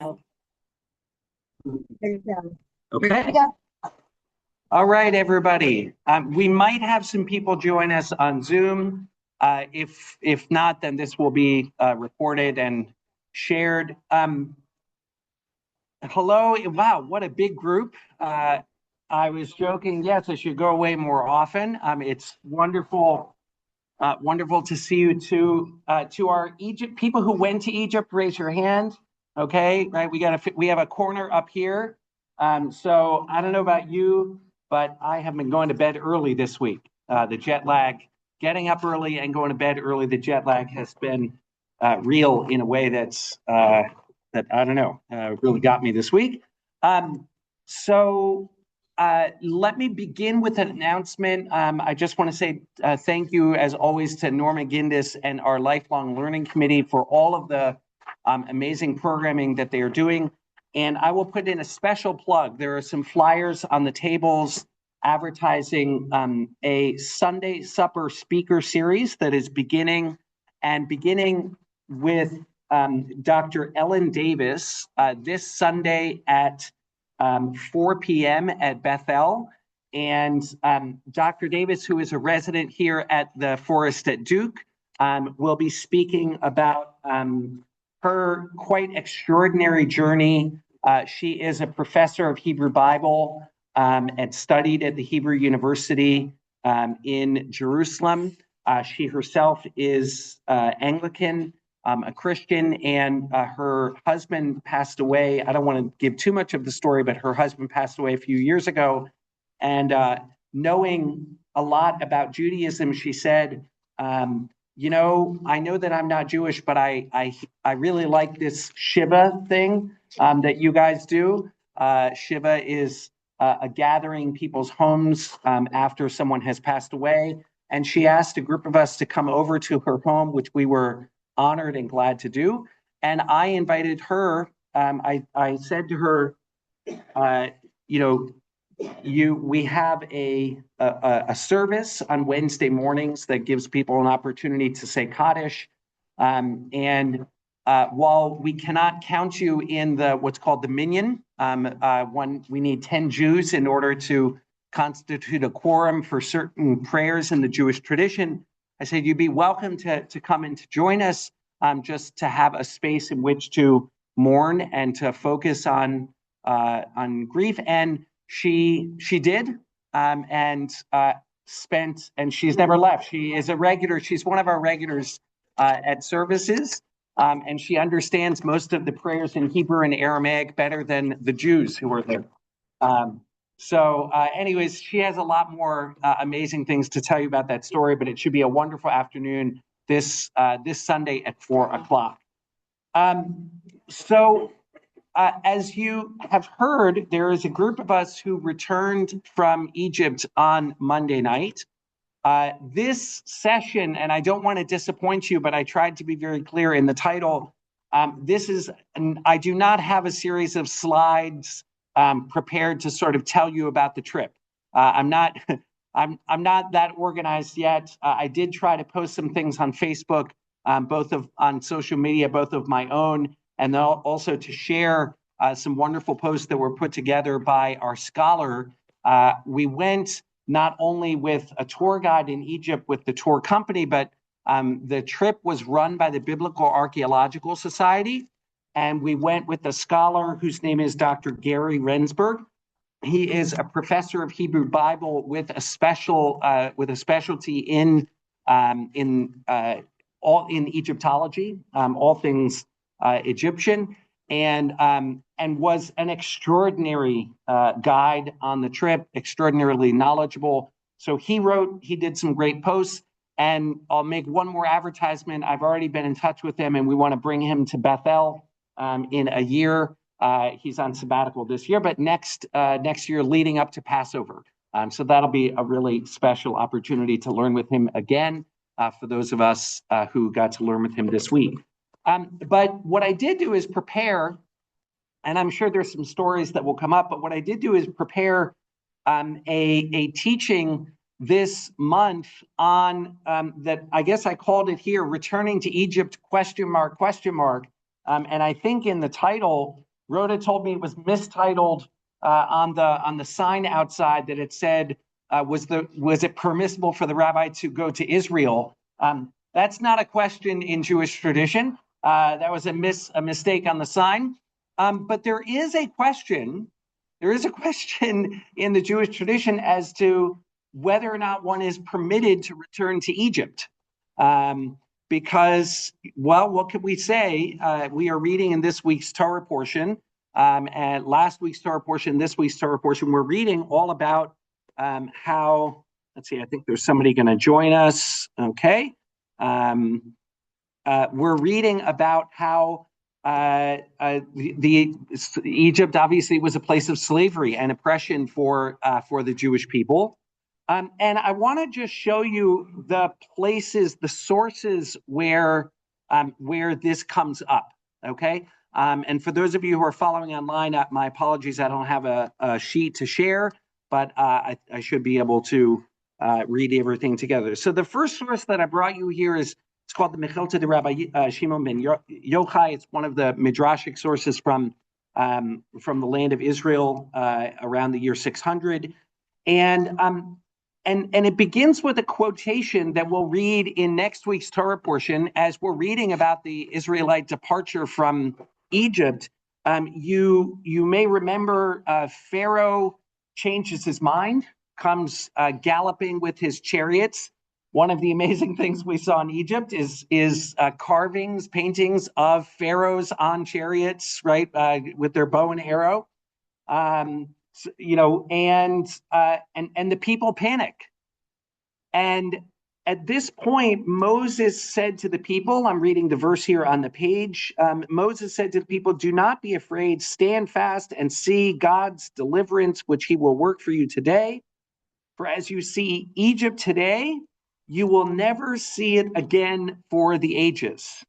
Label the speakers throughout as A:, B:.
A: Oh,
B: There you go. There you
A: okay.
B: go.
A: All right, everybody. We might have some people join us on Zoom. If not, then this will be recorded and shared. Hello. Wow, what a big group. I was joking. Yes, I should go away more often. It's wonderful. Wonderful to see you too. To our Egypt people who went to Egypt, raise your hand. Okay, right. We have a corner up here. So I don't know about you, but I have been going to bed early this week. The jet lag, getting up early and going to bed early, the jet lag has been real in a way that I don't know, really got me this week. So let me begin with an announcement. I just want to say thank you, as always, to Norma Gindis and our Lifelong Learning Committee for all of the amazing programming that they are doing. And I will put in a special plug. There are some flyers on the tables advertising a Sunday Supper speaker series that is beginning with Dr. Ellen Davis this Sunday at 4 p.m. at Bethel. And Dr. Davis, who is a resident here at the Forest at Duke, will be speaking about her quite extraordinary journey. She is a professor of Hebrew Bible and studied at the Hebrew University in Jerusalem. She herself is Anglican, a Christian, and her husband passed away. I don't want to give too much of the story, but her husband passed away a few years ago. And knowing a lot about Judaism, she said, I know that I'm not Jewish, but I really like this Shiva thing that you guys do. Shiva is a gathering people's homes after someone has passed away. And she asked a group of us to come over to her home, which we were honored and glad to do. And I invited her. I said to her, we have a service on Wednesday mornings that gives people an opportunity to say Kaddish. And while we cannot count you in what's called the minyan, we need 10 Jews in order to constitute a quorum for certain prayers in the Jewish tradition. I said you'd be welcome to come and to join us, just to have a space in which to mourn and to focus on grief. And she did, and she's never left. She is a regular. She's one of our regulars at services, and she understands most of the prayers in Hebrew and Aramaic better than the Jews who are there. Anyways, she has a lot more amazing things to tell you about that story, but it should be a wonderful afternoon this Sunday at 4:00. As you have heard, there is a group of us who returned from Egypt on Monday night. This session, and I don't want to disappoint you, but I tried to be very clear in the title. I do not have a series of slides prepared to sort of tell you about the trip. I'm not that organized yet. I did try to post some things on Facebook, on social media, both of my own, and also to share some wonderful posts that were put together by our scholar. We went not only with a tour guide in Egypt with the tour company, but the trip was run by the Biblical Archaeological Society. And we went with a scholar whose name is Dr. Gary Rensburg. He is a professor of Hebrew Bible with a specialty in Egyptology, all things Egyptian, and was an extraordinary guide on the trip, extraordinarily knowledgeable. So he did some great posts, and I'll make one more advertisement. I've already been in touch with him, and we want to bring him to Bethel in a year. He's on sabbatical this year, but next year leading up to Passover. So that'll be a really special opportunity to learn with him again for those of us who got to learn with him this week. But what I did do is prepare, and I'm sure there's some stories that will come up, but what I did do is prepare a teaching this month on that I guess I called it here, Returning to Egypt, ? And I think in the title, Rhoda told me it was mistitled on the sign outside, that it said, was it permissible for the rabbi to go to Israel? That's not a question in Jewish tradition. That was a mistake on the sign. But there is a question in the Jewish tradition as to whether or not one is permitted to return to Egypt. Because, well, what could we say? We are reading in this week's Torah portion, and last week's Torah portion, this week's Torah portion, we're reading all about how, let's see, I think there's somebody going to join us. Okay. We're reading about how Egypt obviously was a place of slavery and oppression for the Jewish people. And I want to just show you the places, the sources where this comes up, okay? And for those of you who are following online, my apologies, I don't have a sheet to share, but I should be able to read everything together. So the first source that I brought you here it's called the Mechilta de Rabbi Shimon ben Yochai. It's one of the midrashic sources from the land of Israel around the year 600. And it begins with a quotation that we'll read in next week's Torah portion as we're reading about the Israelite departure from Egypt. You may remember Pharaoh changes his mind, comes galloping with his chariots. One of the amazing things we saw in Egypt is carvings, paintings of pharaohs on chariots, right, with their bow and arrow. You know, and the people panic. And at this point, Moses said to the people, I'm reading the verse here on the page. Moses said to the people, do not be afraid, stand fast and see God's deliverance, which he will work for you today. For as you see Egypt today, you will never see it again for the ages.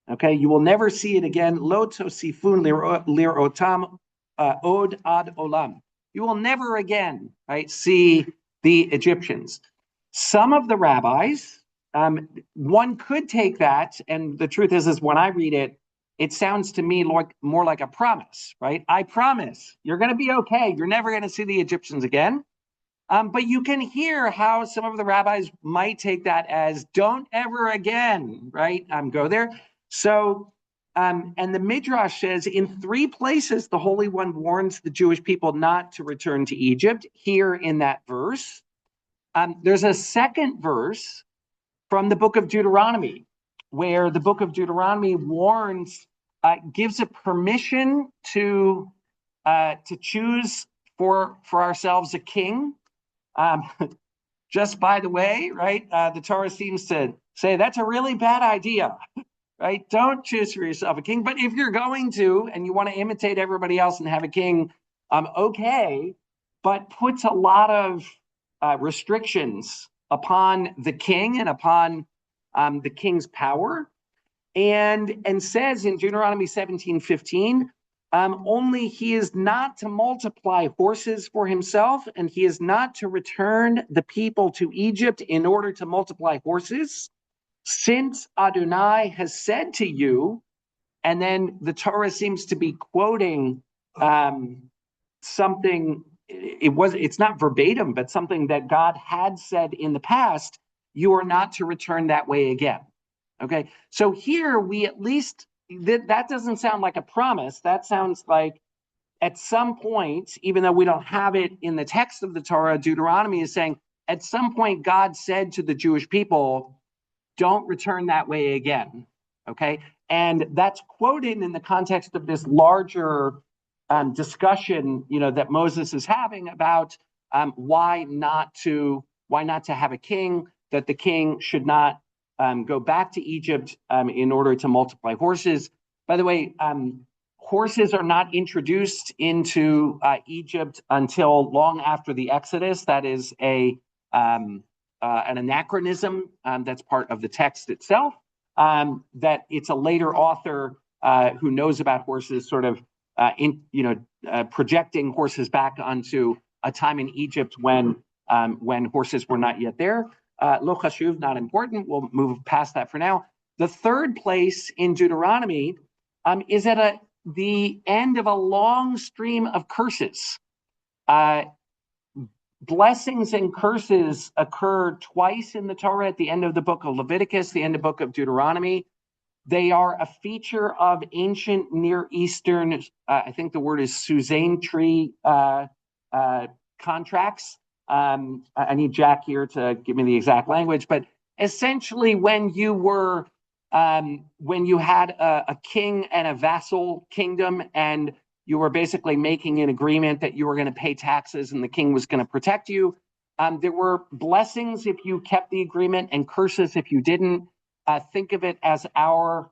A: Okay, you will never see it again. Lo tosifun lirotam od ad olam. You will never again, right, see the Egyptians. Some of the rabbis, one could take that, and the truth is when I read it, it sounds to me more like a promise, right? I promise you're going to be okay. You're never going to see the Egyptians again. But you can hear how some of the rabbis might take that as don't ever again, right? Go there. So, and the Midrash says in 3 places, the Holy One warns the Jewish people not to return to Egypt, here in that verse. There's a second verse from the book of Deuteronomy, where the book of Deuteronomy warns, gives a permission to choose for ourselves a king. Just by the way, right, the Torah seems to say that's a really bad idea, right? Don't choose for yourself a king. But if you're going to, and you want to imitate everybody else and have a king, okay, but puts a lot of restrictions upon the king and upon the king's power, and says in Deuteronomy 17:15, only he is not to multiply horses for himself, and he is not to return the people to Egypt in order to multiply horses, since Adonai has said to you. And then the Torah seems to be quoting something. It's not verbatim, but something that God had said in the past. You are not to return that way again. Okay, so here we at least. That doesn't sound like a promise. That sounds like at some point, even though we don't have it in the text of the Torah, Deuteronomy is saying at some point God said to the Jewish people, don't return that way again, okay? And that's quoted in the context of this larger discussion, you know, that Moses is having about why not to have a king, that the king should not go back to Egypt in order to multiply horses. By the way, horses are not introduced into Egypt until long after the Exodus. That is an anachronism that's part of the text itself. That it's a later author who knows about horses, sort of projecting horses back onto a time in Egypt when horses were not yet there. Lo chashuv, not important. We'll move past that for now. The third place in Deuteronomy is at the end of a long stream of curses. Blessings and curses occur twice in the Torah, at the end of the book of Leviticus, the end of the book of Deuteronomy. They are a feature of ancient Near Eastern, I think the word is Suzanne tree contracts. I need Jack here to give me the exact language, but essentially when you had a king and a vassal kingdom, and you were basically making an agreement that you were going to pay taxes and the king was going to protect you. There were blessings if you kept the agreement and curses if you didn't. Think of it as our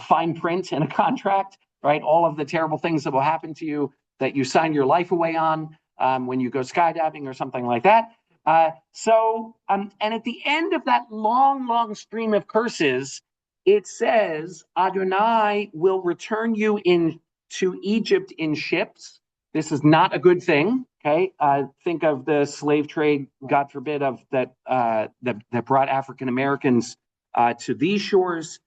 A: fine print in a contract, right? All of the terrible things that will happen to you that you sign your life away on when you go skydiving or something like that. And at the end of that long, long stream of curses, it says, Adonai will return you to Egypt in ships. This is not a good thing, okay? Think of the slave trade, God forbid, that brought African Americans to these shores.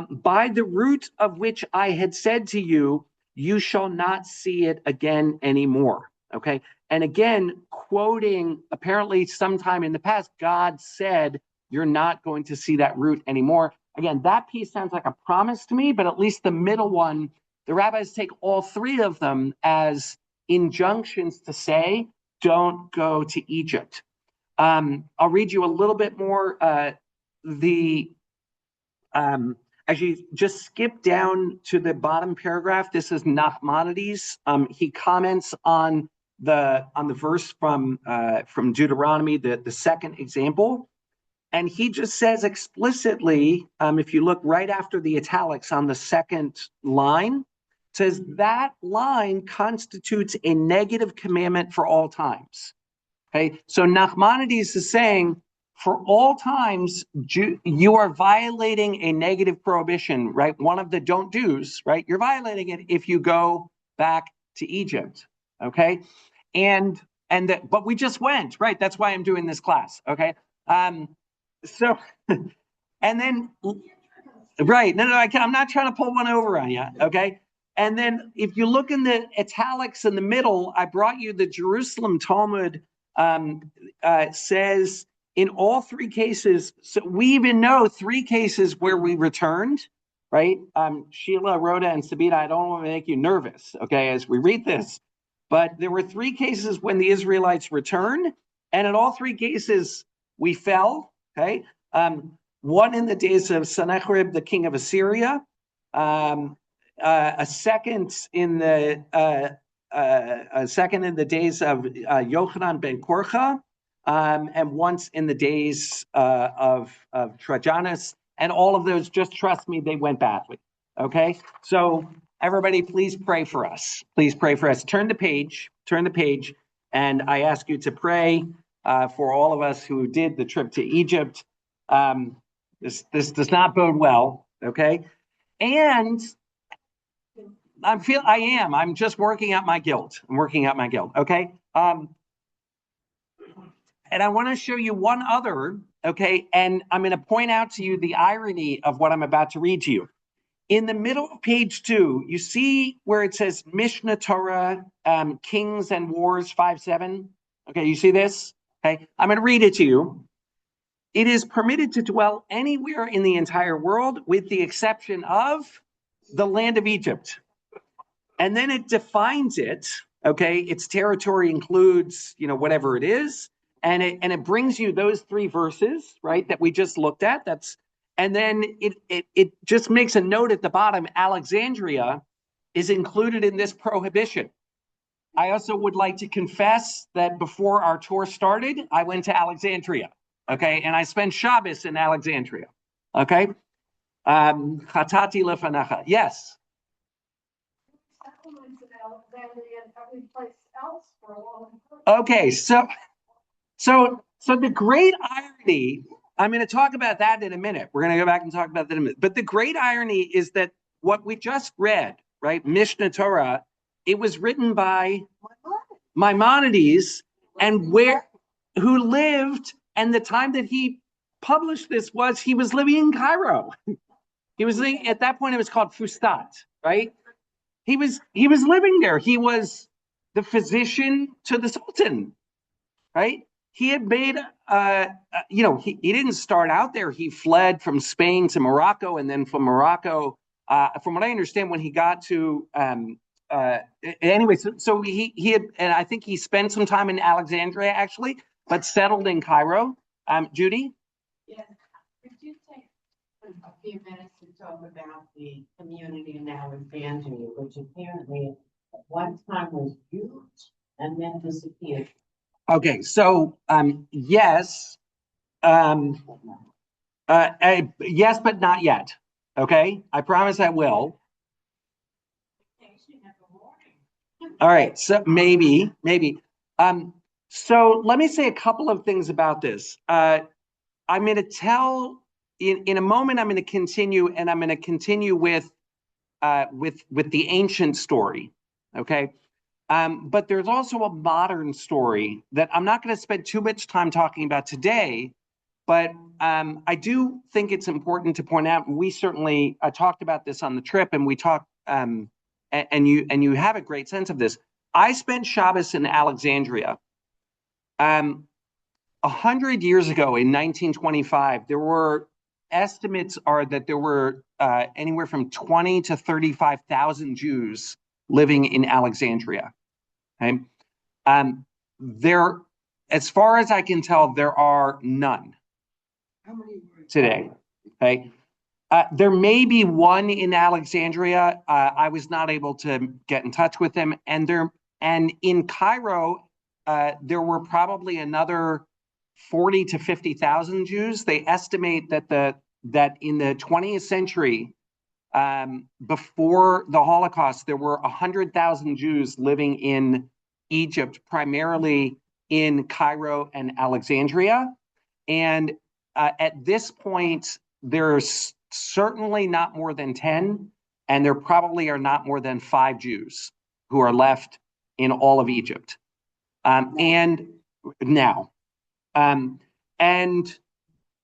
A: By the route of which I had said to you, you shall not see it again anymore, okay? And again, quoting apparently sometime in the past, God said, you're not going to see that route anymore. Again, that piece sounds like a promise to me, but at least the middle one, the rabbis take all three of them as injunctions to say, don't go to Egypt. I'll read you a little bit more. Actually, just skip down to the bottom paragraph. This is Nachmanides. He comments on the verse from Deuteronomy, the second example. And he just says explicitly, if you look right after the italics on the second line, says that line constitutes a negative commandment for all times. Okay, so Nachmanides is saying, for all times, you are violating a negative prohibition, right? One of the don't do's, right? You're violating it if you go back to Egypt, okay? But we just went, right? That's why I'm doing this class, okay? So, and then, right, no, I'm not trying to pull one over on you, okay? And then if you look in the italics in the middle, I brought you the Jerusalem Talmud says in all three cases, so we even know three cases where we returned, right? Sheila, Rhoda, and Sabina, I don't want to make you nervous, okay, as we read this, but there were three cases when the Israelites returned, and in all three cases, we fell, okay? One in the days of Sennacherib, the king of Assyria, a second in the days of Yochanan ben Korcha, and once in the days of Trajanus, and all of those, just trust me, they went badly. Okay, so everybody, please pray for us. Please pray for us. Turn the page, and I ask you to pray for all of us who did the trip to Egypt. This does not bode well. Okay, and I'm just working out my guilt. Okay. And I want to show you one other, okay, and I'm going to point out to you the irony of what I'm about to read to you. In the middle of page 2, you see where it says Mishnah Torah, Kings and Wars 5:7. Okay, you see this? Okay, I'm going to read it to you. It is permitted to dwell anywhere in the entire world with the exception of the land of Egypt. And then it defines it, okay? Its territory includes, whatever it is. And it brings you those three verses, right, that we just looked at. And then it just makes a note at the bottom, Alexandria is included in this prohibition. I also would like to confess that before our tour started, I went to Alexandria, okay? And I spent Shabbos in Alexandria, okay? Chatati lefanecha. Yes. Okay, so the great irony, I'm going to talk about that in a minute. We're going to go back and talk about that in a minute. But the great irony is that what we just read, right, Mishnah Torah, it was written by Maimonides, and who lived, and the time that he published this he was living in Cairo. He was living, at that point it was called Fustat, right? He was living there. He was the physician to the Sultan, right? He had made, he didn't start out there. He fled from Spain to Morocco, and then from Morocco, from what I understand, when he got to, anyway, so he had, and I think he spent some time in Alexandria actually, but settled in Cairo. Judy?
C: Yes, could you take a few minutes to talk about the community in Alexandria, which apparently at one time was huge and then disappeared?
A: Okay, so yes, yes, but not yet. Okay, I promise I will. All right, so maybe. So let me say a couple of things about this. I'm going to tell in a moment. I'm going to continue, and I'm going to continue with the ancient story. Okay. But there's also a modern story that I'm not going to spend too much time talking about today, but I do think it's important to point out, and we certainly talked about this on the trip, and we talked, and you have a great sense of this. I spent Shabbos in Alexandria. 100 years ago, in 1925, there were estimates are that there were anywhere from 20 to 35,000 Jews living in Alexandria. Okay? There, as far as I can tell, there are none today. Okay. There may be one in Alexandria. I was not able to get in touch with them. And in Cairo, there were probably another 40 to 50,000 Jews. They estimate that in the 20th century, before the Holocaust, there were 100,000 Jews living in Egypt, primarily in Cairo and Alexandria. And at this point, there's certainly not more than 10, and there probably are not more than 5 Jews who are left in all of Egypt. And now, and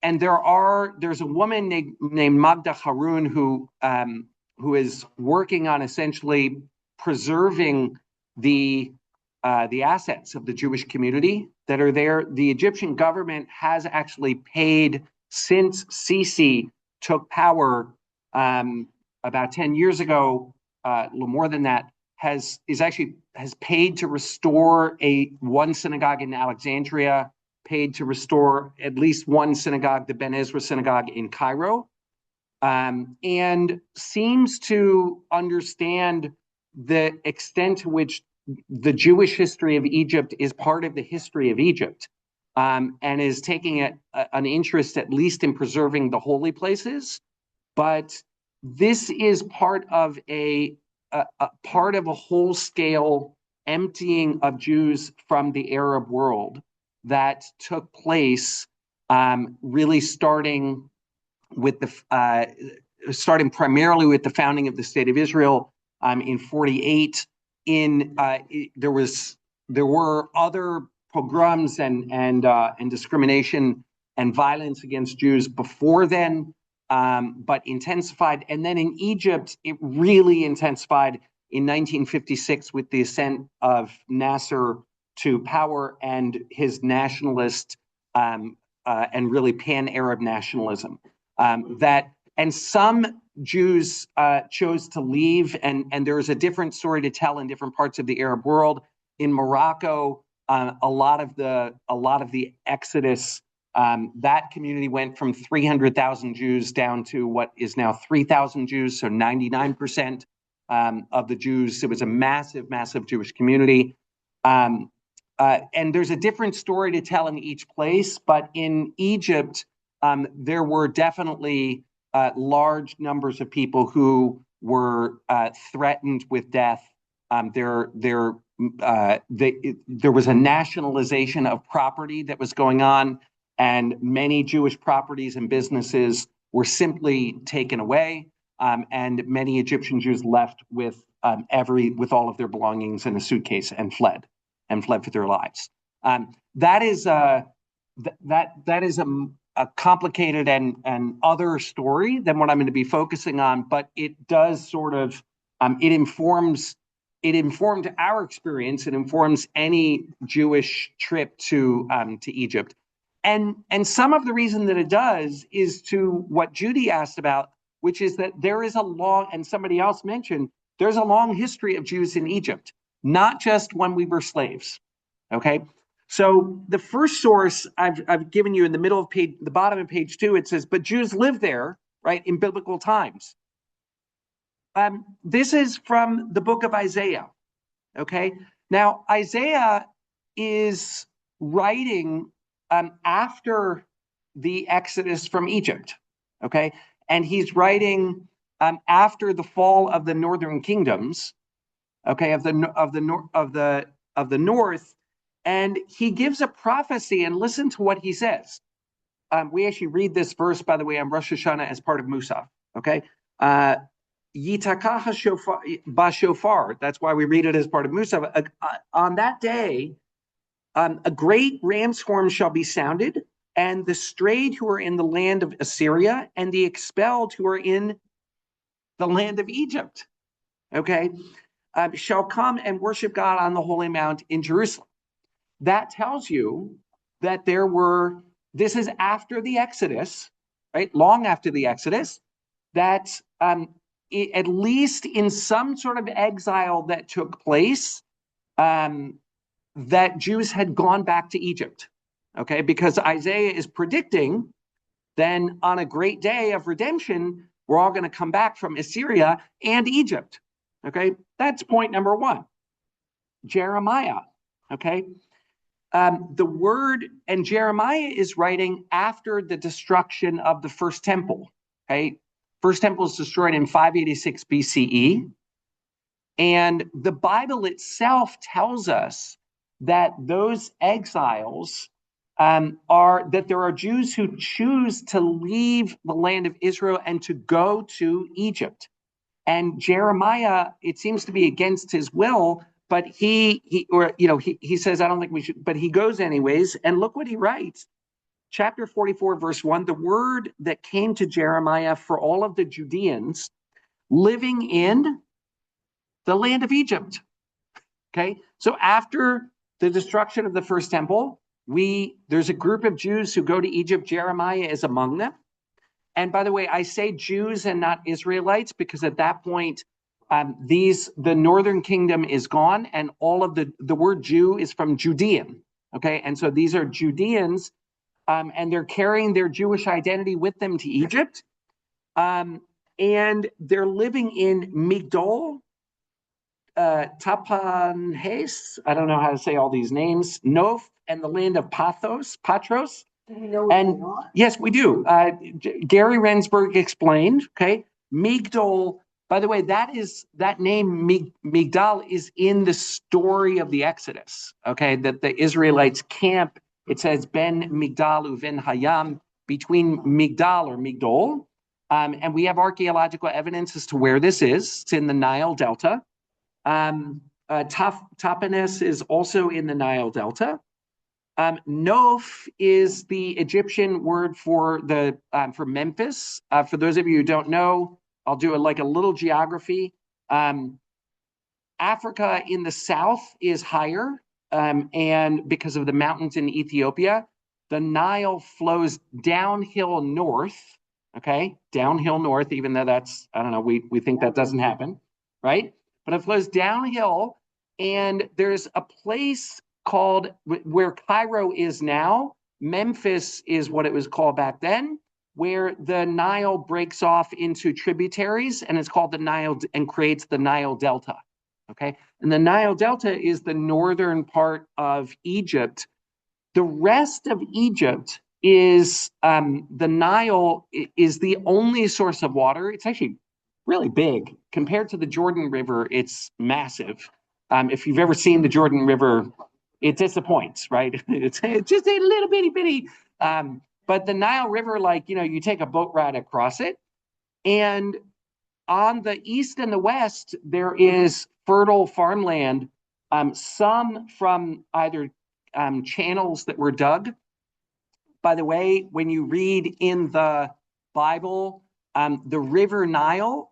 A: there's a woman named Magda Harun who is working on essentially preserving the assets of the Jewish community that are there. The Egyptian government has actually paid, since Sisi took power about 10 years ago, a little more than that, has paid to restore one synagogue in Alexandria, paid to restore at least one synagogue, the Ben Ezra synagogue in Cairo, and seems to understand the extent to which the Jewish history of Egypt is part of the history of Egypt, and is taking an interest at least in preserving the holy places. But this is part of a whole-scale emptying of Jews from the Arab world that took place, really starting primarily with the founding of the State of Israel in 48. There were other pogroms and discrimination and violence against Jews before then, but intensified. And then in Egypt, it really intensified in 1956 with the ascent of Nasser to power and his nationalist and really pan-Arab nationalism. And some Jews chose to leave, and there is a different story to tell in different parts of the Arab world. In Morocco, a lot of the exodus, that community went from 300,000 Jews down to what is now 3,000 Jews, so 99% of the Jews. It was a massive, massive Jewish community. And there's a different story to tell in each place, but in Egypt, there were definitely large numbers of people who were threatened with death. There was a nationalization of property that was going on, and many Jewish properties and businesses were simply taken away, and many Egyptian Jews left with all of their belongings in a suitcase and fled for their lives. That is a complicated and other story than what I'm going to be focusing on, but it does sort of It informed our experience. It informs any Jewish trip to Egypt. And some of the reason that it does is to what Judy asked about, which is that there is a long, and somebody else mentioned, there's a long history of Jews in Egypt, not just when we were slaves. Okay. So the first source I've given you in the middle of the bottom of page 2, it says, but Jews lived there, right, in biblical times. This is from the book of Isaiah. Okay. Now, Isaiah is writing after the Exodus from Egypt. Okay. And he's writing after the fall of the northern kingdoms. Okay. Of the north. And he gives a prophecy, and listen to what he says. We actually read this verse, by the way, on Rosh Hashanah as part of Musaf. Okay. Yitakah bashofar. That's why we read it as part of Musaf. On that day, a great ram's horn shall be sounded, and the strayed who are in the land of Assyria, and the expelled who are in the land of Egypt, okay, shall come and worship God on the holy mount in Jerusalem. That tells you that this is after the Exodus, right? Long after the Exodus, that at least in some sort of exile that took place, that Jews had gone back to Egypt, okay? Because Isaiah is predicting then on a great day of redemption, we're all going to come back from Assyria and Egypt, okay? That's point number 1. Jeremiah, okay? The word, and Jeremiah is writing after the destruction of the first temple, okay? First temple is destroyed in 586 BCE. And the Bible itself tells us that those exiles that there are Jews who choose to leave the land of Israel and to go to Egypt. And Jeremiah, it seems to be against his will, but he says, I don't think we should, but he goes anyways. And look what he writes. Chapter 44, verse 1, the word that came to Jeremiah for all of the Judeans living in the land of Egypt. Okay, so after the destruction of the first temple, there's a group of Jews who go to Egypt. Jeremiah is among them. And by the way, I say Jews and not Israelites because at that point, the northern kingdom is gone, and all of the word Jew is from Judean. Okay, and so these are Judeans, and they're carrying their Jewish identity with them to Egypt, and they're living in Migdol, Tapanhes, I don't know how to say all these names, Noph, and the land of Patros. And yes, we do. Gary Rensburg explained, okay, Migdol, by the way, that name Migdal is in the story of the Exodus, okay, that the Israelites camp, it says Ben Migdal uven Hayam, between Migdal or Migdol, and we have archaeological evidence as to where this is. It's in the Nile Delta. Tapanhes is also in the Nile Delta. Noph is the Egyptian word for Memphis. For those of you who don't know, I'll do a little geography. Africa in the south is higher, and because of the mountains in Ethiopia, the Nile flows downhill north. Okay, downhill north, even though that's, I don't know, we think that doesn't happen, right? But it flows downhill, and there's a place called where Cairo is now. Memphis is what it was called back then, where the Nile breaks off into tributaries, and it's called the Nile and creates the Nile Delta. Okay, and the Nile Delta is the northern part of Egypt. The rest of Egypt is the Nile is the only source of water. It's actually really big compared to the Jordan River. It's massive. If you've ever seen the Jordan River, it disappoints, right? It's just a little bitty. But the Nile River, you take a boat ride across it, and on the east and the west, there is fertile farmland, some from either channels that were dug. By the way, when you read in the Bible, The river Nile,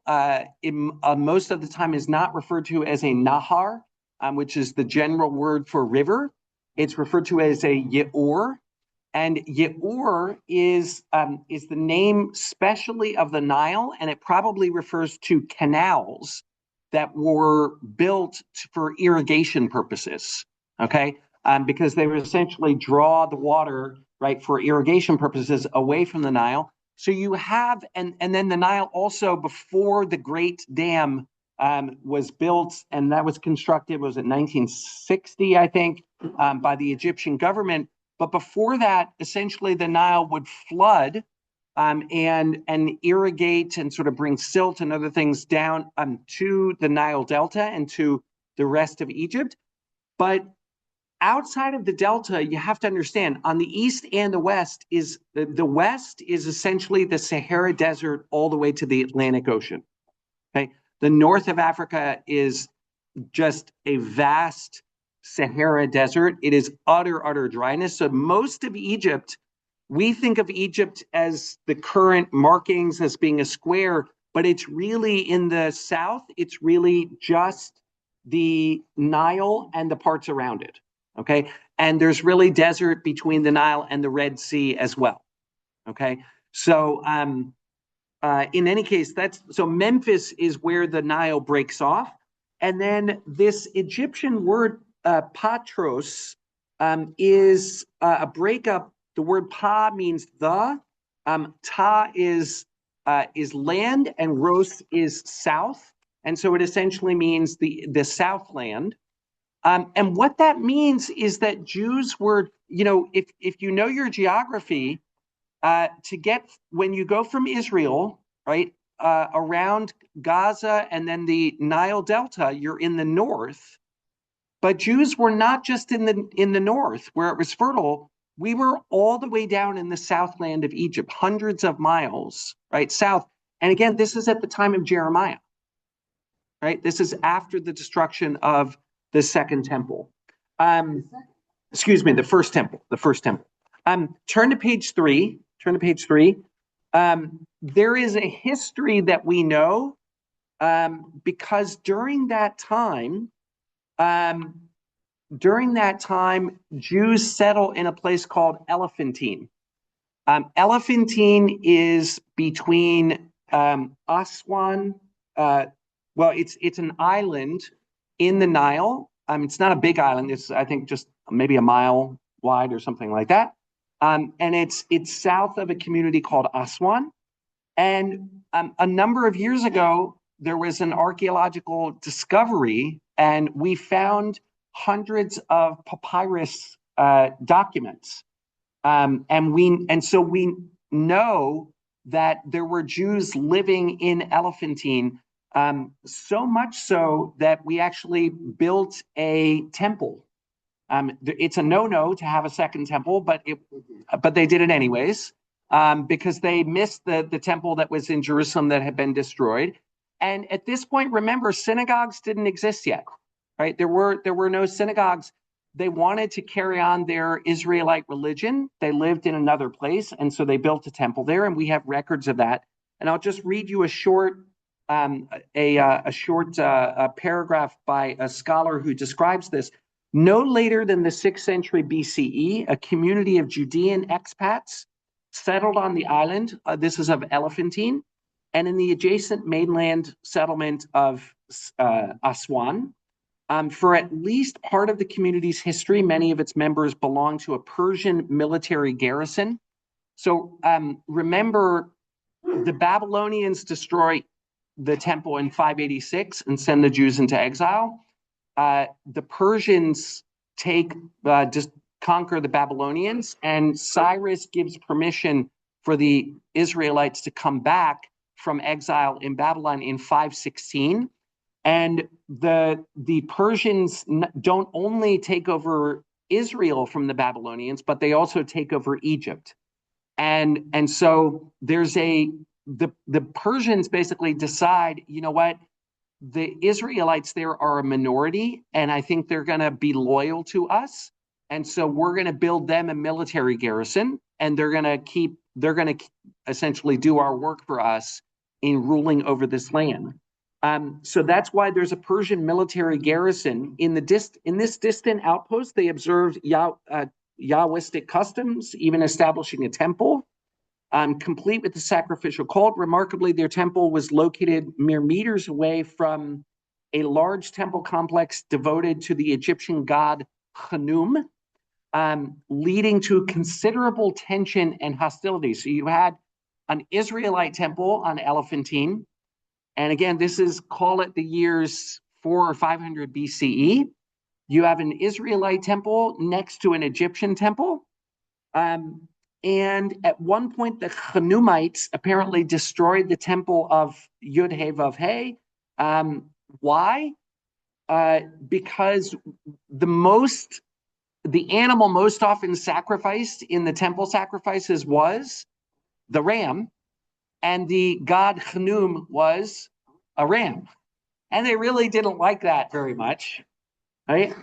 A: most of the time is not referred to as a nahar, which is the general word for river. It's referred to as a ye'or. And ye'or is the name specially of the Nile, and it probably refers to canals that were built for irrigation purposes, okay? Because they would essentially draw the water, right, for irrigation purposes away from the Nile. So you have, and then the Nile also, before the Great Dam was built, and that was constructed, was it 1960, I think, by the Egyptian government. But before that, essentially the Nile would flood and irrigate and sort of bring silt and other things down to the Nile Delta and to the rest of Egypt. But outside of the Delta, you have to understand, on the east and the west is essentially the Sahara Desert all the way to the Atlantic Ocean. Okay, the north of Africa is just a vast Sahara Desert. It is utter dryness. So most of Egypt, we think of Egypt as the current markings as being a square, but it's really in the south, it's really just the Nile and the parts around it. Okay, and there's really desert between the Nile and the Red Sea as well. Okay, so in any case, so Memphis is where the Nile breaks off, and then this Egyptian word patros is a breakup. The word pa means the, ta is land, and ros is south, and so it essentially means the southland. And what that means is that Jews were, if you know your geography, when you go from Israel, right, around Gaza and then the Nile Delta, you're in the north. But Jews were not just in the north where it was fertile. We were all the way down in the southland of Egypt, hundreds of miles, right, south. And again, this is at the time of Jeremiah, right? This is after the destruction of the second temple. Excuse me, the first temple. Turn to page 3. There is a history that we know because during that time, Jews settle in a place called Elephantine. Elephantine is between Aswan. It's an island in the Nile. It's not a big island. It's, I think, just maybe a mile wide or something like that. And it's south of a community called Aswan. And a number of years ago, there was an archaeological discovery, and we found hundreds of papyrus documents. And so we know that there were Jews living in Elephantine, so much so that we actually built a temple. It's a no-no to have a second temple, but they did it anyways, because they missed the temple that was in Jerusalem that had been destroyed. And at this point, remember, synagogues didn't exist yet, right? There were no synagogues. They wanted to carry on their Israelite religion. They lived in another place, and so they built a temple there, and we have records of that. And I'll just read you a short paragraph by a scholar who describes this. No later than the 6th century BCE, a community of Judean expats settled on the island. This is of Elephantine, and in the adjacent mainland settlement of Aswan. For at least part of the community's history, many of its members belong to a Persian military garrison. So remember, the Babylonians destroy the temple in 586 and send the Jews into exile. The Persians just conquer the Babylonians, and Cyrus gives permission for the Israelites to come back from exile in Babylon in 516. And the Persians don't only take over Israel from the Babylonians, but they also take over Egypt. And so there's the Persians basically decide, you know what, the Israelites there are a minority, and I think they're going to be loyal to us. And so we're going to build them a military garrison, and they're going to essentially do our work for us in ruling over this land. So that's why there's a Persian military garrison in this distant outpost. They observed Yahwistic customs, even establishing a temple, complete with the sacrificial cult. Remarkably, their temple was located mere meters away from a large temple complex devoted to the Egyptian god Khnum, leading to considerable tension and hostility. So you had an Israelite temple on Elephantine. And again, this is, call it the years 400 or 500 BCE. You have an Israelite temple next to an Egyptian temple. And at one point, the Khanumites apparently destroyed the temple of Yud-Heh-Vav-Heh. Why? Because the animal most often sacrificed in the temple sacrifices was the ram, and the god Khnum was a ram. And they really didn't like that very much, right?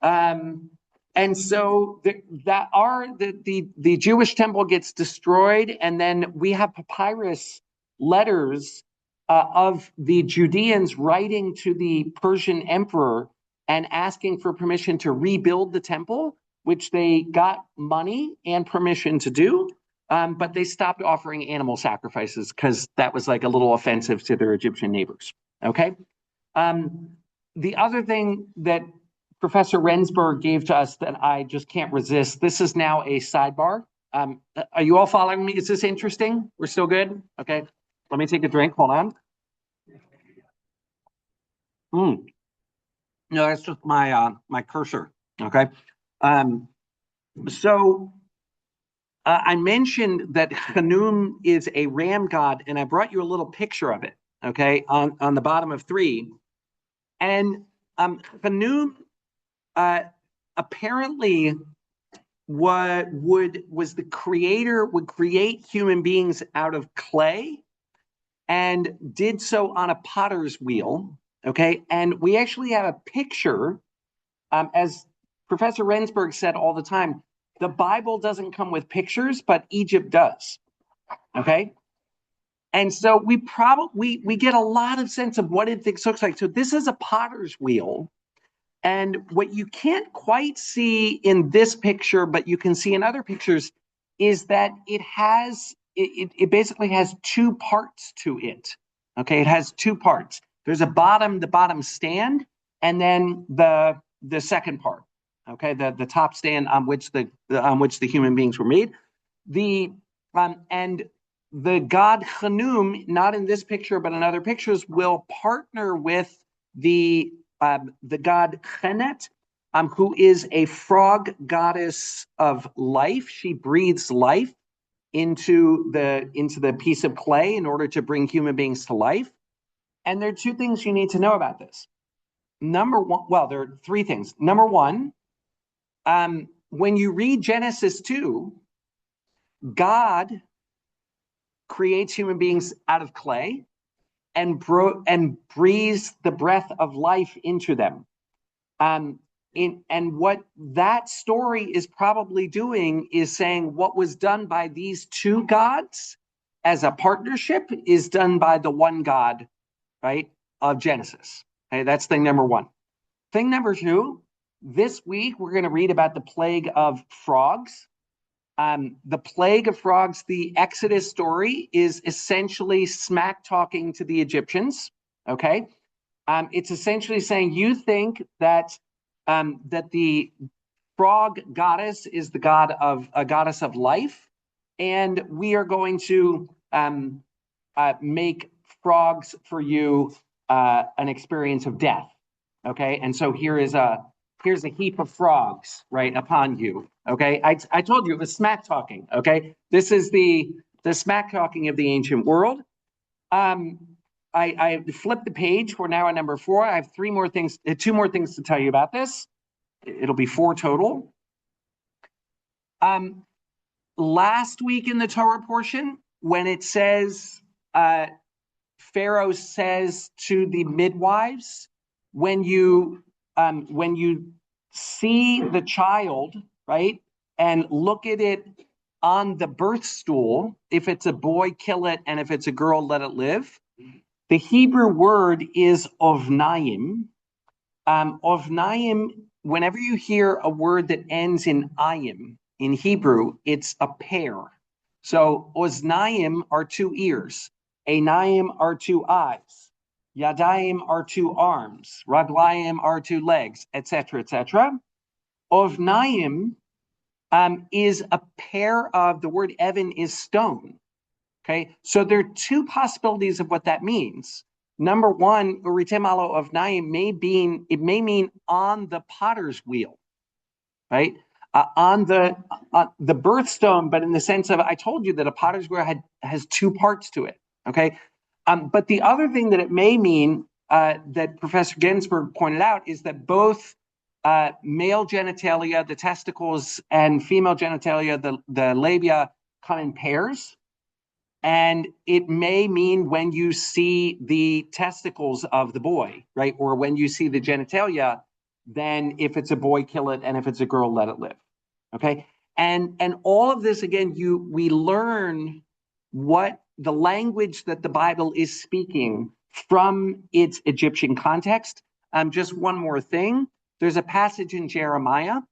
A: And so the Jewish temple gets destroyed, and then we have papyrus letters of the Judeans writing to the Persian emperor and asking for permission to rebuild the temple, which they got money and permission to do. But they stopped offering animal sacrifices because that was like a little offensive to their Egyptian neighbors. Okay. The other thing that Professor Rensburg gave to us that I just can't resist. This is now a sidebar. Are you all following me? Is this interesting? We're still good? Okay. Let me take a drink. Hold on. No, that's just my cursor. Okay. I mentioned that Khnum is a ram god, and I brought you a little picture of it, okay, on the bottom of 3. And Khnum apparently was the creator, would create human beings out of clay and did so on a potter's wheel, okay? And we actually have a picture, as Professor Rensburg said all the time, the Bible doesn't come with pictures, but Egypt does. Okay. And so we get a lot of sense of what it looks like. So this is a potter's wheel. And what you can't quite see in this picture, but you can see in other pictures, is that it basically has 2 parts to it. Okay. It has 2 parts. There's the bottom stand, and then the second part. Okay, the top stand on which the human beings were made. And the god Khnum, not in this picture but in other pictures, will partner with the god Khenet, who is a frog goddess of life. She breathes life into the piece of clay in order to bring human beings to life. And there are 2 things you need to know about this. Number one, well, there are 3 things. Number one, when you read Genesis 2, God creates human beings out of clay and breathes the breath of life into them. And what that story is probably doing is saying what was done by these 2 gods as a partnership is done by the one God, right, of Genesis. Okay, that's thing number 1. Thing number 2, this week, we're going to read about the plague of frogs. The plague of frogs, the Exodus story, is essentially smack talking to the Egyptians. Okay, it's essentially saying you think that the frog goddess is a goddess of life, and we are going to make frogs for you an experience of death. Okay, and so here's a heap of frogs right upon you. Okay, I told you it was smack talking. Okay, this is the smack talking of the ancient world. I flipped the page. We're now at number 4. I have 2 more things to tell you about this. It'll be 4 total. Last week in the Torah portion, when it says Pharaoh says to the midwives, when you see the child, right, and look at it on the birth stool, if it's a boy, kill it, and if it's a girl, let it live. The Hebrew word is ovnaim. Ovnaim, whenever you hear a word that ends in ayim in Hebrew, it's a pair. So oznaim are two ears, einayim are two eyes, yadayim are two arms, raglayim are two legs, etc., etc. Ovnaim is a pair of, the word Evan is stone. Okay, so there are two possibilities of what that means. Number one, uritemalo of naim may mean on the potter's wheel, right? On the birthstone, but in the sense of, I told you that a potter's wheel has two parts to it. Okay, but the other thing that it may mean that Professor Ginsburg pointed out is that both male genitalia, the testicles, and female genitalia, the labia, come in pairs. And it may mean when you see the testicles of the boy, right? Or when you see the genitalia, then if it's a boy, kill it. And if it's a girl, let it live. Okay. And all of this, again, we learn what the language that the Bible is speaking from its Egyptian context. Just one more thing. There's a passage in Jeremiah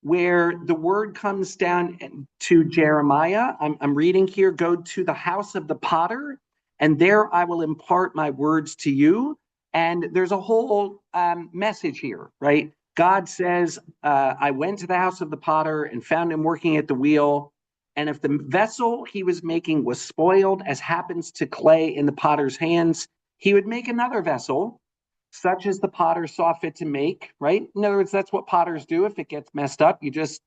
A: where the word comes down to Jeremiah. I'm reading here, go to the house of the potter, and there I will impart my words to you. And there's a whole message here, right? God says, I went to the house of the potter and found him working at the wheel. And if the vessel he was making was spoiled, as happens to clay in the potter's hands, he would make another vessel, such as the potter saw fit to make, right? In other words, that's what potters do. If it gets messed up, you just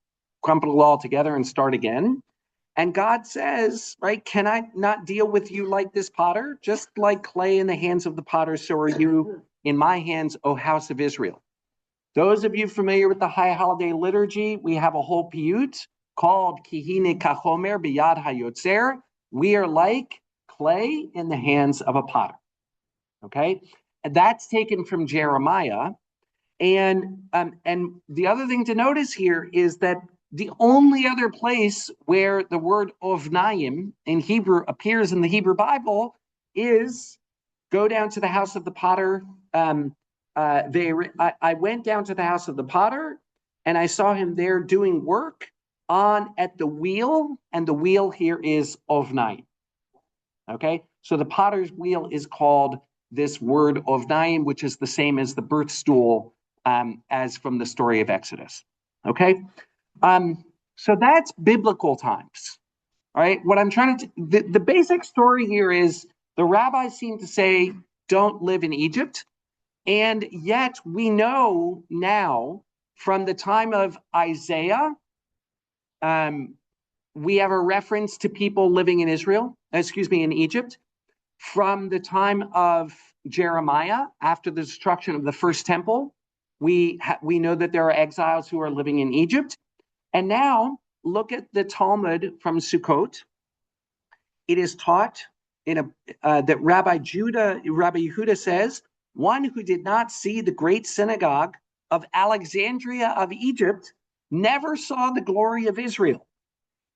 A: crumple it all together and start again. And God says, right, can I not deal with you like this potter? Just like clay in the hands of the potter, so are you in my hands, O house of Israel. Those of you familiar with the High Holiday Liturgy, we have a whole piyut called Kihine Kachomer Biyad Hayotzer. We are like clay in the hands of a potter, okay? That's taken from Jeremiah. And the other thing to notice here is that the only other place where the word ovnaim in Hebrew appears in the Hebrew Bible is go down to the house of the potter. I went down to the house of the potter and I saw him there doing work at the wheel, and the wheel here is ovnaim. Okay, so the potter's wheel is called this word ovnaim, which is the same as the birth stool, as from the story of Exodus. Okay, so that's biblical times. All right, what I'm trying to, the basic story here is the rabbis seem to say, don't live in Egypt. And yet we know now from the time of Isaiah, we have a reference to people living in in Egypt. From the time of Jeremiah, after the destruction of the first temple, we know that there are exiles who are living in Egypt. And now look at the Talmud from Sukkot. It is taught that Rabbi Yehuda says, one who did not see the great synagogue of Alexandria of Egypt never saw the glory of Israel.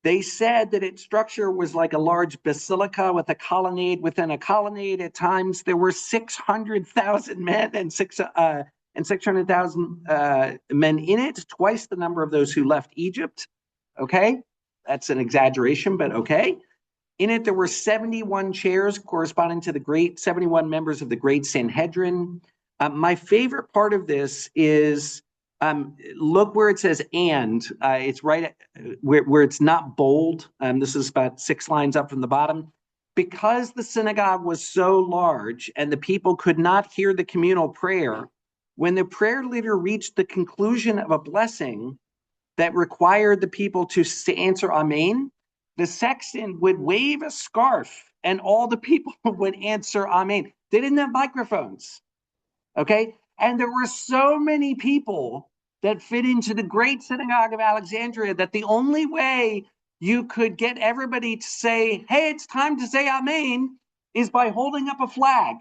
A: They said that its structure was like a large basilica with a colonnade within a colonnade. At times, there were 600,000 men and 600,000 men in it, twice the number of those who left Egypt. Okay, that's an exaggeration, but okay. In it, there were 71 chairs corresponding to the 71 members of the Great Sanhedrin. My favorite part of this is, look where it says and. It's right where it's not bold. This is about 6 lines up from the bottom. Because the synagogue was so large and the people could not hear the communal prayer, when the prayer leader reached the conclusion of a blessing that required the people to answer Amen, the sexton would wave a scarf and all the people would answer Amen. They didn't have microphones, okay? And there were so many people that fit into the great synagogue of Alexandria that the only way you could get everybody to say, hey, it's time to say Amen, is by holding up a flag,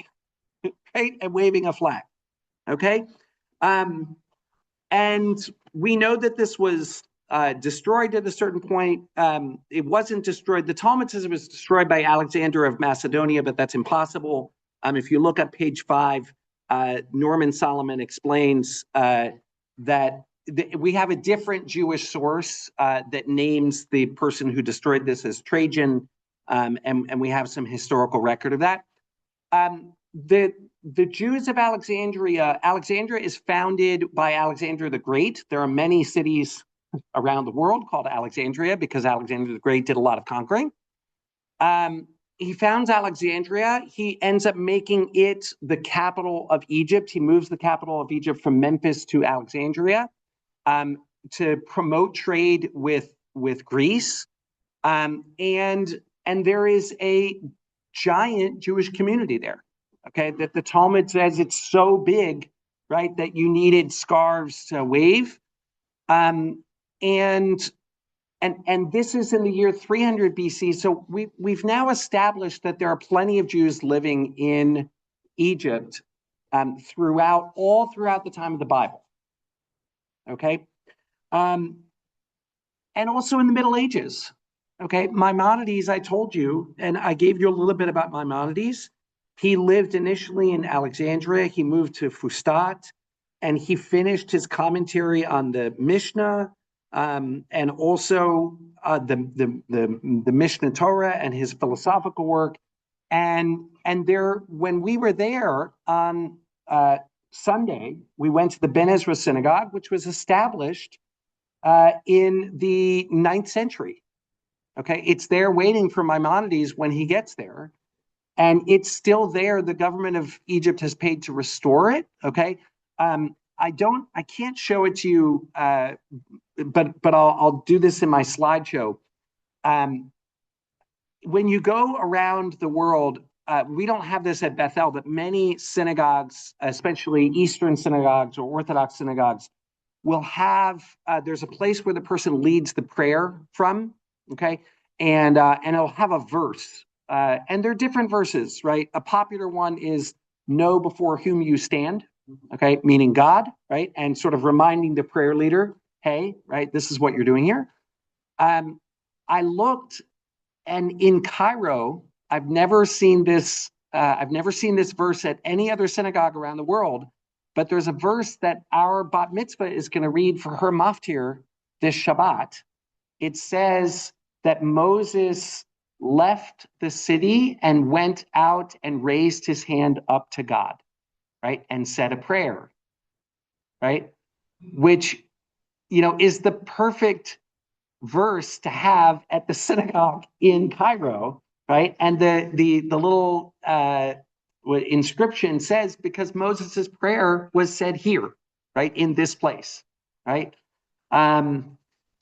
A: right? And waving a flag, okay? And we know that this was destroyed at a certain point. It wasn't destroyed. The Talmud says it was destroyed by Alexander of Macedonia, but that's impossible. If you look at page 5, Norman Solomon explains that we have a different Jewish source that names the person who destroyed this as Trajan, and we have some historical record of that. The Jews of Alexandria is founded by Alexander the Great. There are many cities around the world called Alexandria because Alexander the Great did a lot of conquering. He founds Alexandria. He ends up making it the capital of Egypt. He moves the capital of Egypt from Memphis to Alexandria to promote trade with Greece. And there is a giant Jewish community there. Okay, that the Talmud says it's so big, right, that you needed scarves to wave. And this is in the year 300 BC. So we've now established that there are plenty of Jews living in Egypt throughout the time of the Bible. Okay, and also in the Middle Ages. Okay, Maimonides, I told you, and I gave you a little bit about Maimonides. He lived initially in Alexandria. He moved to Fustat, and he finished his commentary on the Mishnah, and also the Mishnah Torah and his philosophical work. And there, when we were there on Sunday, we went to the Ben Ezra Synagogue, which was established in the 9th century. Okay, it's there waiting for Maimonides when he gets there. And it's still there. The government of Egypt has paid to restore it. Okay, I can't show it to you, but I'll do this in my slideshow. When you go around the world, we don't have this at Bethel, but many synagogues, especially Eastern synagogues or Orthodox synagogues, will have. There's a place where the person leads the prayer from. Okay, and it'll have a verse. And there are different verses, right? A popular one is know before whom you stand, okay, meaning God, right? And sort of reminding the prayer leader, hey, right, this is what you're doing here. I looked, and in Cairo, I've never seen this verse at any other synagogue around the world, but there's a verse that our bat mitzvah is going to read for her maftir this Shabbat. It says that Moses left the city and went out and raised his hand up to God, right? And said a prayer, right? Which, is the perfect verse to have at the synagogue in Cairo, right? And the little inscription says, because Moses's prayer was said here, right? In this place, right?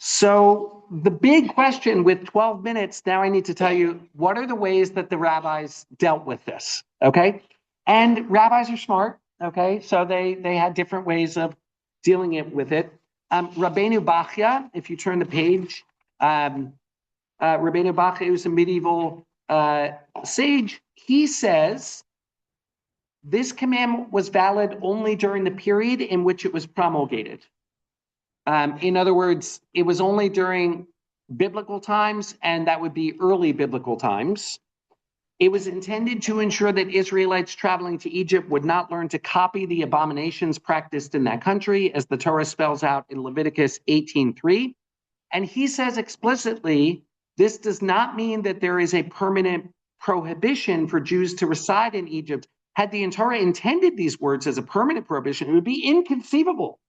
A: So the big question with 12 minutes, now I need to tell you, what are the ways that the rabbis dealt with this, okay? And rabbis are smart, okay? So they had different ways of dealing with it. Rabbeinu Bachya, if you turn the page, Rabbeinu Bachya, who's a medieval sage, he says, this commandment was valid only during the period in which it was promulgated. In other words, it was only during biblical times, and that would be early biblical times. It was intended to ensure that Israelites traveling to Egypt would not learn to copy the abominations practiced in that country, as the Torah spells out in Leviticus 18:3. And he says explicitly, this does not mean that there is a permanent prohibition for Jews to reside in Egypt. Had the Torah intended these words as a permanent prohibition, it would be inconceivable,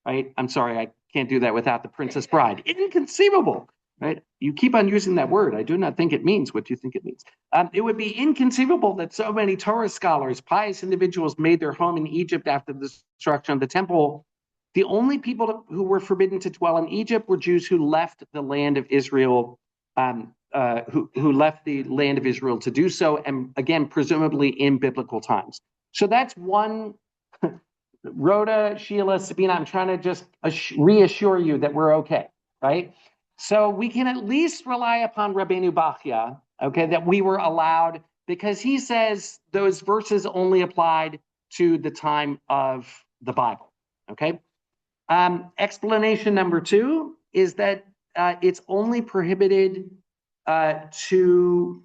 A: right? I'm sorry, I can't do that without the Princess Bride. Inconceivable, right? You keep on using that word. I do not think it means what you think it means. It would be inconceivable that so many Torah scholars, pious individuals, made their home in Egypt after the destruction of the temple. The only people who were forbidden to dwell in Egypt were Jews who left the land of Israel, who left the land of Israel to do so, and again, presumably in biblical times. So that's one. Rhoda, Sheila, Sabina, I'm trying to just reassure you that we're okay, right? So we can at least rely upon Rabbeinu Bachya, okay, that we were allowed, because he says those verses only applied to the time of the Bible, okay? Explanation number 2 is that it's only prohibited to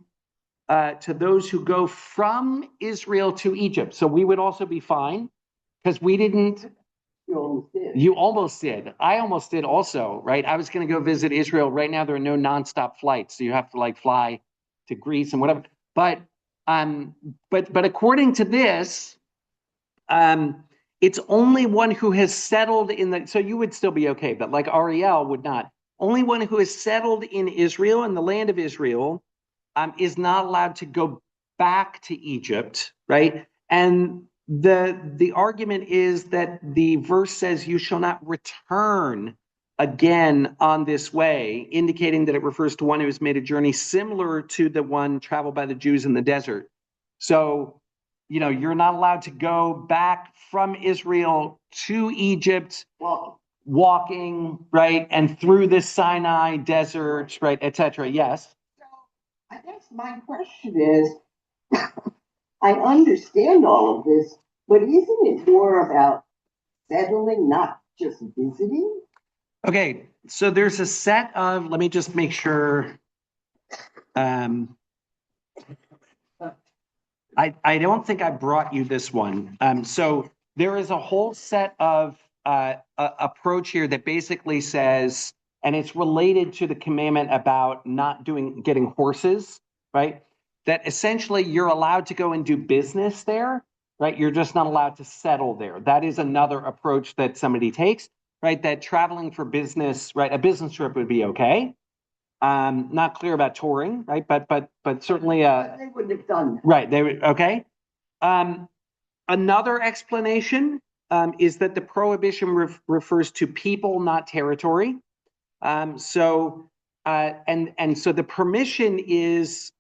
A: to those who go from Israel to Egypt. So we would also be fine because we didn't.
B: You almost did.
A: You almost did. I almost did also, right? I was going to go visit Israel. Right now, there are no nonstop flights, so you have to like fly to Greece and whatever. But according to this, it's only one who has settled in the. So you would still be okay, but like Ariel would not. Only one who has settled in Israel, in the land of Israel, is not allowed to go back to Egypt, right? And the argument is that the verse says you shall not return again on this way, indicating that it refers to one who has made a journey similar to the one traveled by the Jews in the desert. So, you're not allowed to go back from Israel to Egypt walking, right? And through the Sinai desert, right, etc. Yes.
B: I guess my question is, I understand all of this, but isn't it more about settling, not just visiting?
A: Okay, so there's a set of, let me just make sure. I don't think I brought you this one. So there is a whole set of approach here that basically says, and it's related to the commandment about not getting horses, right? That essentially you're allowed to go and do business there, right? You're just not allowed to settle there. That is another approach that somebody takes, right? That traveling for business, right? A business trip would be okay. Not clear about touring, right? But certainly,
B: They wouldn't have done that.
A: right? They would okay. Another explanation is that the prohibition refers to people, not territory. So the permission is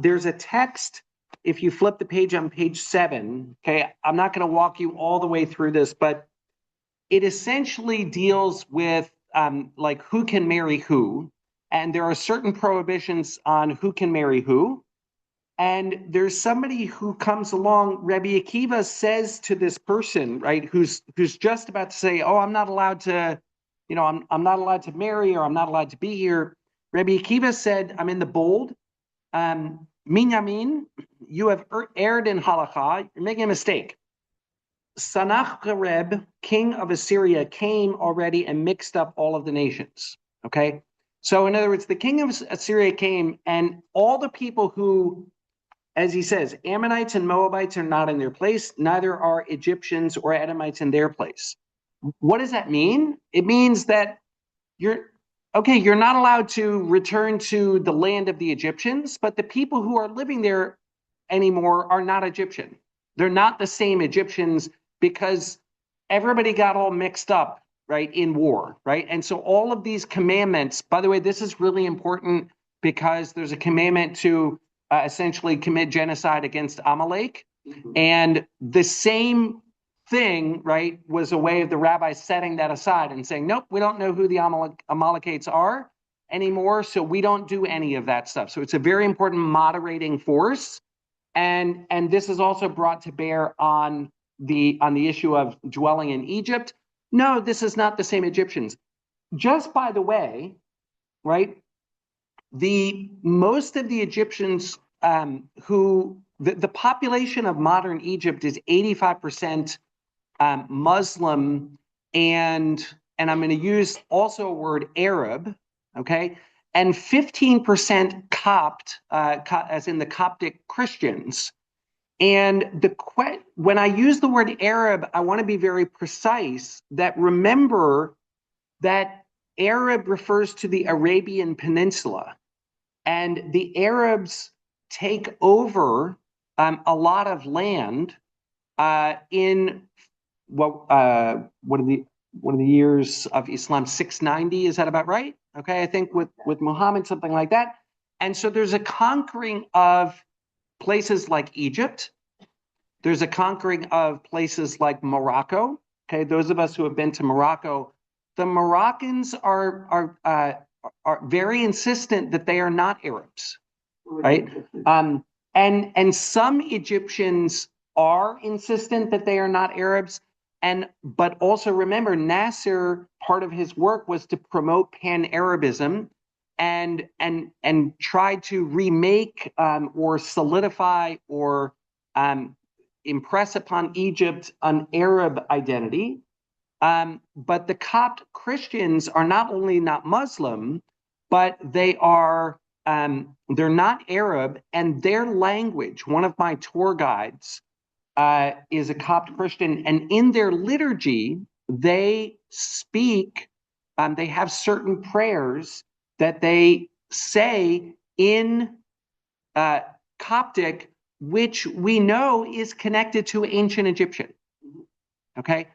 A: there's a text. If you flip the page on page 7, okay, I'm not going to walk you all the way through this, but it essentially deals with like who can marry who, and there are certain prohibitions on who can marry who. And there's somebody who comes along. Rabbi Akiva says to this person, right, who's just about to say, "Oh, I'm not allowed to, I'm not allowed to marry, or I'm not allowed to be here." Rabbi Akiva said, I'm in the bold. Minyamin, you have erred in halacha. You're making a mistake. Sennacherib, king of Assyria, came already and mixed up all of the nations. Okay, so in other words, the king of Assyria came, and all the people who, as he says, Ammonites and Moabites are not in their place, neither are Egyptians or Edomites in their place. What does that mean? It means that you're not allowed to return to the land of the Egyptians, but the people who are living there anymore are not Egyptian. They're not the same Egyptians because everybody got all mixed up, right, in war, right? And so all of these commandments, by the way, this is really important because there's a commandment to essentially commit genocide against Amalek. And the same thing, right, was a way of the rabbis setting that aside and saying, nope, we don't know who the Amalekites are anymore, so we don't do any of that stuff. So it's a very important moderating force. And this is also brought to bear on the issue of dwelling in Egypt. No, this is not the same Egyptians. Just by the way, right, most of the Egyptians the population of modern Egypt is 85% Muslim, and I'm going to use also a word Arab, okay, and 15% Copt, as in the Coptic Christians. And when I use the word Arab, I want to be very precise that remember that Arab refers to the Arabian Peninsula, and the Arabs take over a lot of land in what are the years of Islam? 690, is that about right? Okay, I think with Muhammad, something like that. And so there's a conquering of places like Egypt. There's a conquering of places like Morocco. Okay, those of us who have been to Morocco, the Moroccans are very insistent that they are not Arabs, right? And some Egyptians are insistent that they are not Arabs. But also remember, Nasser, part of his work was to promote Pan-Arabism. and tried to remake or solidify or impress upon Egypt an Arab identity. But the Copt Christians are not only not Muslim, but they're not Arab, and their language. One of my tour guides is a Copt Christian, and in their liturgy, they speak. They have certain prayers that they say in Coptic, which we know is connected to ancient Egyptian. Okay,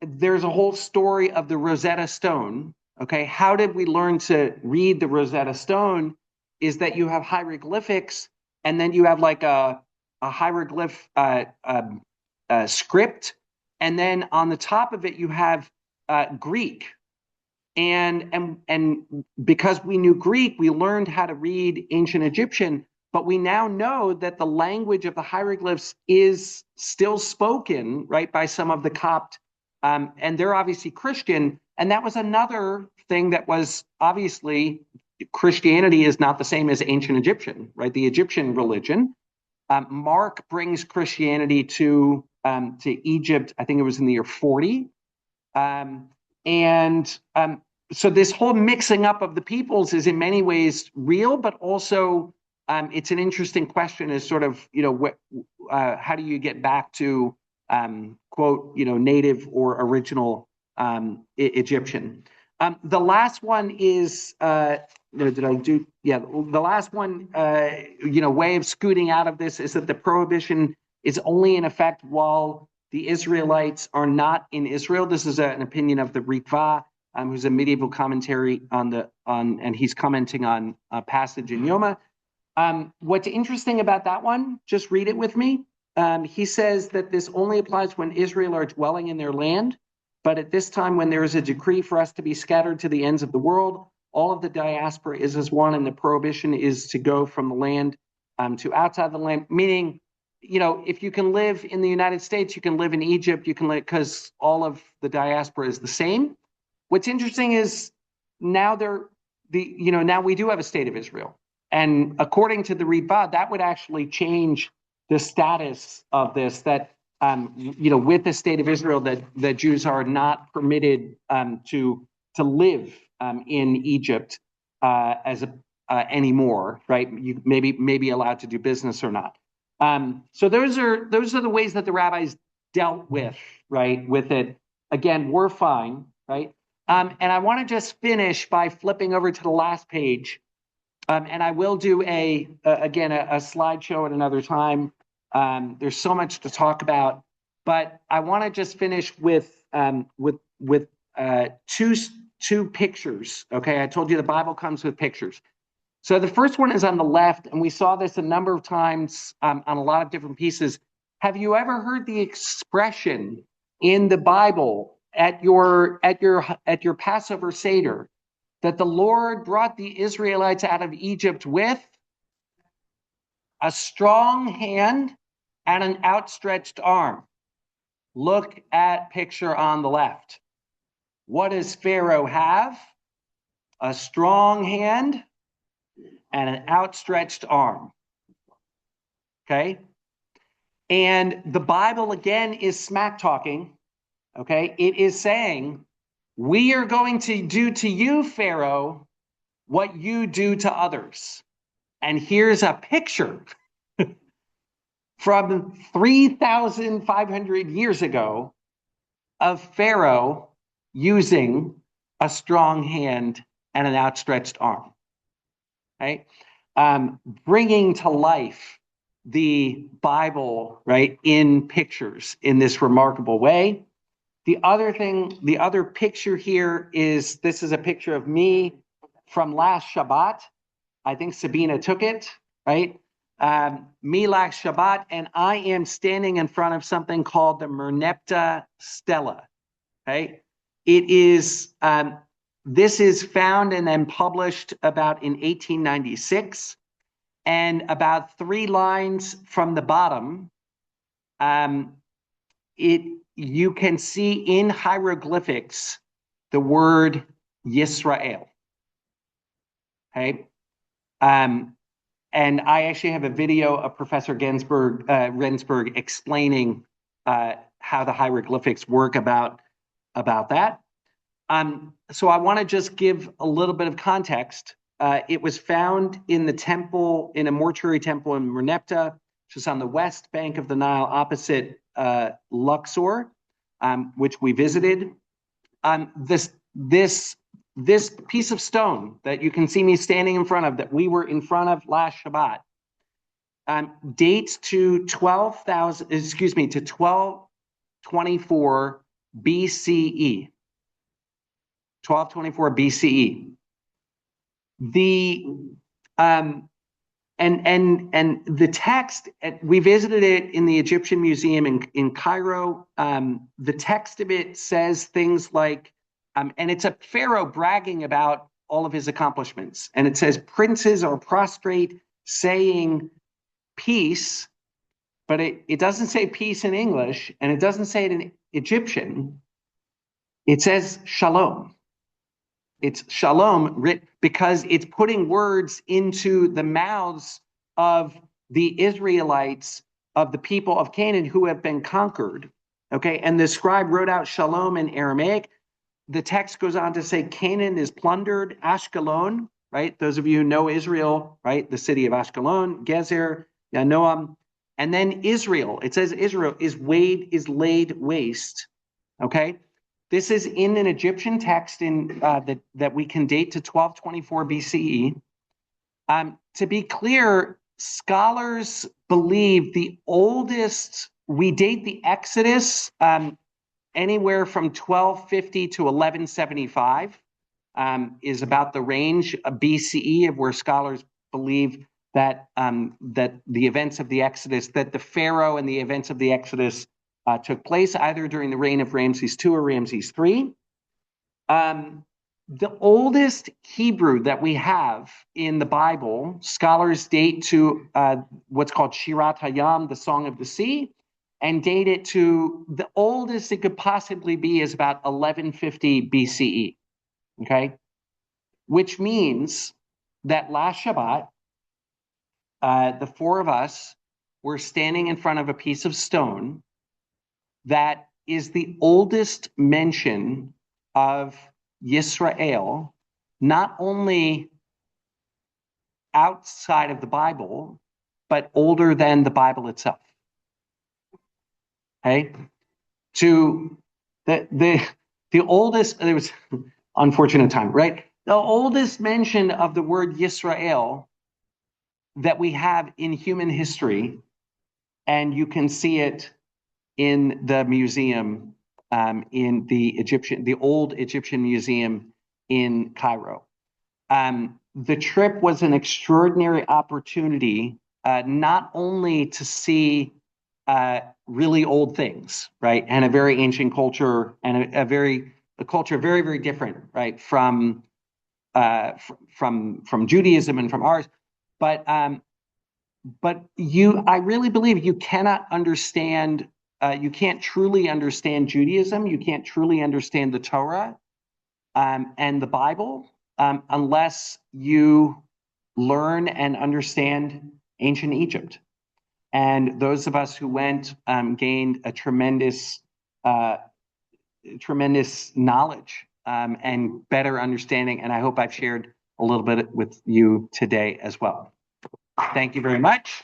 A: there's a whole story of the Rosetta Stone. Okay, how did we learn to read the Rosetta Stone? Is that you have hieroglyphics, and then you have like a hieroglyph script, and then on the top of it you have Greek. And because we knew Greek, we learned how to read ancient Egyptian, but we now know that the language of the hieroglyphs is still spoken, right, by some of the Copt, and they're obviously Christian. And that was another thing that was obviously Christianity is not the same as ancient Egyptian, right? The Egyptian religion. Mark brings Christianity to Egypt. I think it was in the year 40. So this whole mixing up of the peoples is in many ways real, but also it's an interesting question as sort of, how do you get back to, quote, native or original Egyptian? The last one is, did I do? Yeah, the last one, way of scooting out of this is that the prohibition is only in effect while the Israelites are not in Israel. This is an opinion of the Rikva, who's a medieval commentary and he's commenting on a passage in Yoma. What's interesting about that one, just read it with me. He says that this only applies when Israel are dwelling in their land, but at this time when there is a decree for us to be scattered to the ends of the world, all of the diaspora is as one, and the prohibition is to go from the land to outside the land, meaning, if you can live in the United States, you can live in Egypt, you can live, because all of the diaspora is the same. What's interesting is now now we do have a state of Israel. And according to the Rikva, that would actually change the status of this, that, with the state of Israel, that Jews are not permitted to live in Egypt anymore, right? You may be allowed to do business or not. So those are the ways that the rabbis dealt with, right, with it. Again, we're fine, right? And I want to just finish by flipping over to the last page. And I will do a slideshow at another time. There's so much to talk about, but I want to just finish with two pictures. Okay, I told you the Bible comes with pictures. So the first one is on the left, and we saw this a number of times on a lot of different pieces. Have you ever heard the expression in the Bible at your Passover Seder that the Lord brought the Israelites out of Egypt with a strong hand and an outstretched arm? Look at picture on the left. What does Pharaoh have? A strong hand and an outstretched arm. Okay? And the Bible, again, is smack talking. Okay? It is saying, we are going to do to you, Pharaoh, what you do to others. And here's a picture from 3,500 years ago of Pharaoh using a strong hand and an outstretched arm. Right? Bringing to life the Bible, right, in pictures in this remarkable way. The other picture here this is a picture of me from last Shabbat. I think Sabina took it, right? Me last Shabbat, and I am standing in front of something called the Merneptah Stela. Okay, it is. This is found and then published about in 1896, and about 3 lines from the bottom, you can see in hieroglyphics the word Yisrael. Okay. And I actually have a video of Professor Rensburg explaining how the hieroglyphics work about that. So I want to just give a little bit of context. It was found in the temple, in a mortuary temple in Merneptah, which is on the west bank of the Nile, opposite Luxor, which we visited. This piece of stone that you can see me standing in front of, that we were in front of last Shabbat, dates to 1224 BCE. 1224 BCE. And the text, we visited it in the Egyptian Museum in Cairo. The text of it says things like, and it's a pharaoh bragging about all of his accomplishments. And it says, princes are prostrate saying peace, but it doesn't say peace in English, and it doesn't say it in Egyptian. It says shalom. It's shalom, because it's putting words into the mouths of the Israelites, of the people of Canaan who have been conquered. Okay, and the scribe wrote out shalom in Aramaic. The text goes on to say Canaan is plundered, Ashkelon, right? Those of you who know Israel, right? The city of Ashkelon, Gezer, Noam, and then Israel. It says Israel is laid waste. Okay. This is in an Egyptian text that we can date to 1224 BCE. To be clear, scholars believe we date the Exodus anywhere from 1250 to 1175 is about the range of BCE of where scholars believe that the events of the Exodus, that the Pharaoh and the events of the Exodus took place either during the reign of Ramses II or Ramses III. The oldest Hebrew that we have in the Bible, scholars date to what's called Shirat Hayam, the Song of the Sea, and date it to the oldest it could possibly be is about 1150 BCE. Okay, which means that last Shabbat, the four of us were standing in front of a piece of stone that is the oldest mention of Yisrael, not only outside of the Bible, but older than the Bible itself. Okay, to the oldest, there was unfortunate time, right? The oldest mention of the word Yisrael that we have in human history, and you can see it in the museum, in the old Egyptian museum in Cairo. The trip was an extraordinary opportunity, not only to see really old things, right, and a very ancient culture, and a culture very, very different, right, from Judaism and from ours, but I really believe you cannot understand. You can't truly understand Judaism. You can't truly understand the Torah and the Bible unless you learn and understand ancient Egypt. And those of us who went gained a tremendous knowledge and better understanding. And I hope I've shared a little bit with you today as well. Thank you very much.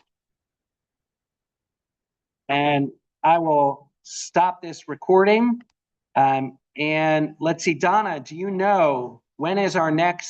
A: And I will stop this recording. And let's see, Donna, do you know when is our next